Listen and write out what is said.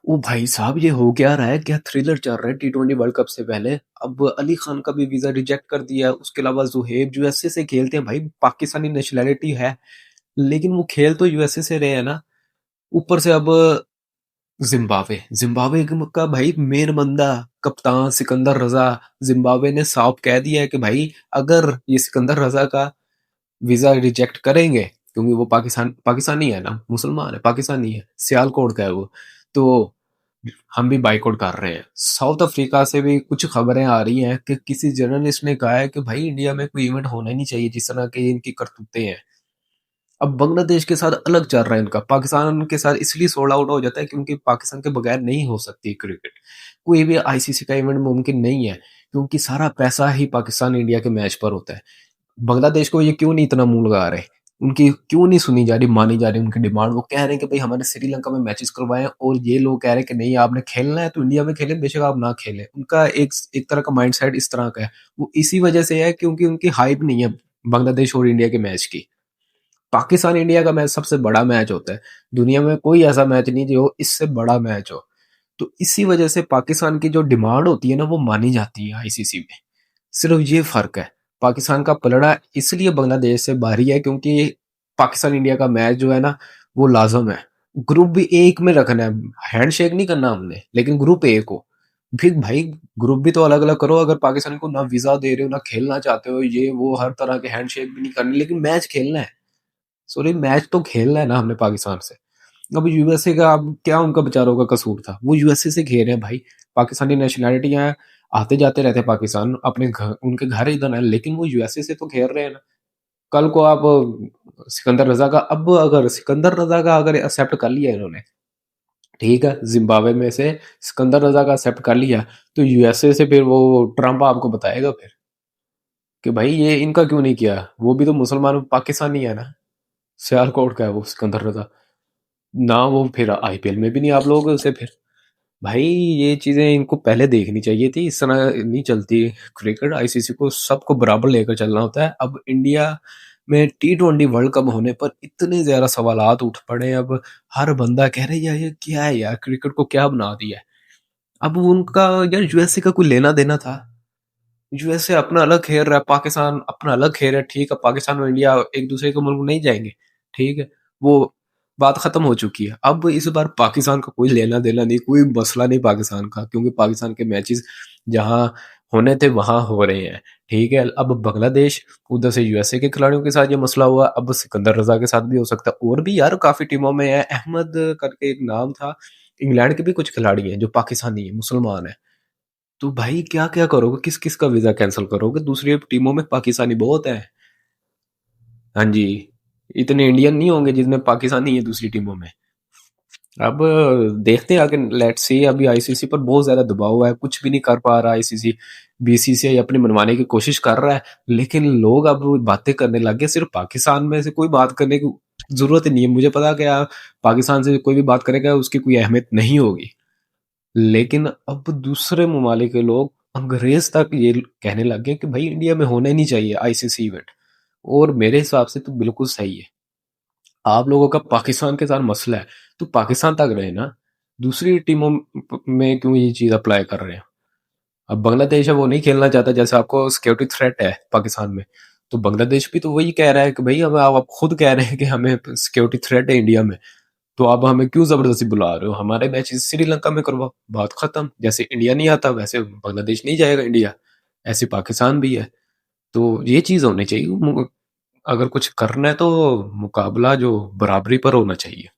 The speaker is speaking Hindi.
ओ भाई साहब, ये हो क्या रहा है? क्या थ्रिलर चल रहा है T20 वर्ल्ड कप से पहले। अब अली खान का भी वीजा रिजेक्ट कर दिया। उसके अलावा जुहेब यूएसए से खेलते हैं भाई, पाकिस्तानी नेशनैलिटी है, लेकिन वो खेल तो यूएसए से रहे हैं ना। ऊपर से अब जिम्बाब्वे जिम्बाब्वे का भाई मेन बंदा, कप्तान सिकंदर रजा। जिम्बाब्वे ने साफ कह दिया है कि भाई अगर ये सिकंदर रजा का वीजा रिजेक्ट करेंगे, क्योंकि वो पाकिस्तानी है ना, मुसलमान है, पाकिस्तानी है, सियालकोट का है वो, तो हम भी बाइकआउट कर रहे हैं। साउथ अफ्रीका से भी कुछ खबरें आ रही हैं कि किसी जर्नलिस्ट ने कहा है कि भाई इंडिया में कोई इवेंट होना ही नहीं चाहिए जिस तरह के इनकी करतूतें हैं। अब बांग्लादेश के साथ अलग चल रहा है इनका, पाकिस्तान के साथ इसलिए सोल्ड आउट हो जाता है क्योंकि पाकिस्तान के बगैर नहीं हो सकती क्रिकेट। कोई भी आईसीसी का इवेंट मुमकिन नहीं है, क्योंकि सारा पैसा ही पाकिस्तान इंडिया के मैच पर होता है। बांग्लादेश को ये क्यों नहीं इतना मुंह लगा रहे? उनकी क्यों नहीं सुनी जा रही, मानी जा रही उनकी डिमांड? वो कह रहे हैं कि भाई हमारे श्रीलंका में मैचेस करवाएं, और ये लोग कह रहे हैं कि नहीं, आपने खेलना है तो इंडिया में खेलें, बेशक आप ना खेलें। उनका एक एक तरह का माइंडसेट इस तरह का है। वो इसी वजह से है क्योंकि उनकी हाइप नहीं है बांग्लादेश और इंडिया के मैच की। पाकिस्तान इंडिया का मैच सबसे बड़ा मैच होता है। दुनिया में कोई ऐसा मैच नहीं जो इससे बड़ा मैच हो। तो इसी वजह से पाकिस्तान की जो डिमांड होती है ना, वो मानी जाती है आईसीसी में। सिर्फ ये फर्क है। पाकिस्तान का पलड़ा इसलिए बांग्लादेश से भारी है क्योंकि पाकिस्तान इंडिया का मैच जो है ना, वो लाजम है। ग्रुप भी एक में रखना है, हैंडशेक नहीं करना हमने, लेकिन ग्रुप एक हो। फिर भाई ग्रुप भी तो अलग अलग करो। अगर पाकिस्तान को ना वीजा दे रहे हो, ना खेलना चाहते हो, ये वो हर तरह के हैंडशेक भी नहीं करनी, लेकिन मैच खेलना है। सॉरी, मैच तो खेलना है ना हमने पाकिस्तान से। अब यूएसए का, अब क्या उनका बेचारों का कसूर था? वो यूएसए से खेल रहे हैं भाई। पाकिस्तानी नेशनैलिटी यहाँ आते जाते रहते हैं पाकिस्तान, अपने घर, उनके घर इधर है, लेकिन वो यूएसए से तो खेल रहे हैं ना। कल को आप सिकंदर रजा का, अब अगर सिकंदर रजा का अगर एक्सेप्ट कर लिया इन्होंने, ठीक है, जिम्बाब्वे में से सिकंदर रजा का एक्सेप्ट कर लिया, तो यूएसए से फिर वो ट्रंप आपको बताएगा फिर कि भाई ये इनका क्यों नहीं किया। वो भी तो मुसलमान पाकिस्तानी है ना, सियालकोट का है वो सिकंदर रजा ना। वो फिर आईपीएल में भी नहीं आप लोग उसे फिर। भाई ये चीजें इनको पहले देखनी चाहिए थी। इस तरह नहीं चलती क्रिकेट। आईसीसी को सबको बराबर लेकर चलना होता है। अब इंडिया में T20 वर्ल्ड कप होने पर इतने ज्यादा सवालात उठ पड़े। अब हर बंदा कह रहा है यार ये क्या है, यार क्रिकेट को क्या बना दिया है। अब उनका, यार यूएसए का कोई लेना देना था? यूएसए अपना अलग खेल रहा है, पाकिस्तान अपना अलग खेल रहा है। ठीक है, पाकिस्तान और इंडिया एक दूसरे के मुल्क नहीं जाएंगे, ठीक है, वो बात खत्म हो चुकी है। अब इस बार पाकिस्तान का कोई लेना देना नहीं, कोई मसला नहीं पाकिस्तान का, क्योंकि पाकिस्तान के मैचेस जहां होने थे वहां हो रहे हैं। ठीक है, अब बांग्लादेश, उधर से यूएसए के खिलाड़ियों के साथ ये मसला हुआ, अब सिकंदर रजा के साथ भी हो सकता है। और भी यार काफी टीमों में है, अहमद करके एक नाम था। इंग्लैंड के भी कुछ खिलाड़ी हैं जो पाकिस्तानी है, मुसलमान है। तो भाई क्या क्या करोगे? किस किस का वीजा कैंसिल करोगे? दूसरी टीमों में पाकिस्तानी बहुत है। हाँ जी, इतने इंडियन नहीं होंगे जितने पाकिस्तानी है दूसरी टीमों में। अब देखते हैं आगे, लेट्स सी। अभी आईसीसी पर बहुत ज्यादा दबाव है, कुछ भी नहीं कर पा रहा आईसीसी। बीसीसीआई अपनी मनवाने की कोशिश कर रहा है, लेकिन लोग अब बातें करने लग गए। सिर्फ पाकिस्तान में से कोई बात करने की जरूरत ही नहीं है। मुझे पता है कि पाकिस्तान से कोई भी बात करेगा उसकी कोई अहमियत नहीं होगी, लेकिन अब दूसरे ममालिक के लोग, अंग्रेज तक ये कहने लग गए कि भाई इंडिया में होना ही नहीं चाहिए आईसीसी इवेंट। और मेरे हिसाब से तो बिल्कुल सही है। आप लोगों का पाकिस्तान के साथ मसला है तो पाकिस्तान तक रहे ना, दूसरी टीमों में क्यों ये चीज अप्लाई कर रहे हैं? अब बांग्लादेश है, वो नहीं खेलना चाहता, जैसे आपको सिक्योरिटी थ्रेट है पाकिस्तान में, तो बांग्लादेश भी तो वही कह रहा है कि भाई हमें, आप खुद कह रहे हैं कि हमें सिक्योरिटी थ्रेट है इंडिया में, तो आप हमें क्यों जबरदस्ती बुला रहे हो? हमारे मैच श्रीलंका में करवाओ, बात खत्म। जैसे इंडिया नहीं आता वैसे बांग्लादेश नहीं जाएगा इंडिया, ऐसे पाकिस्तान भी है। तो ये चीज होनी चाहिए। अगर कुछ करना है तो मुकाबला जो बराबरी पर होना चाहिए।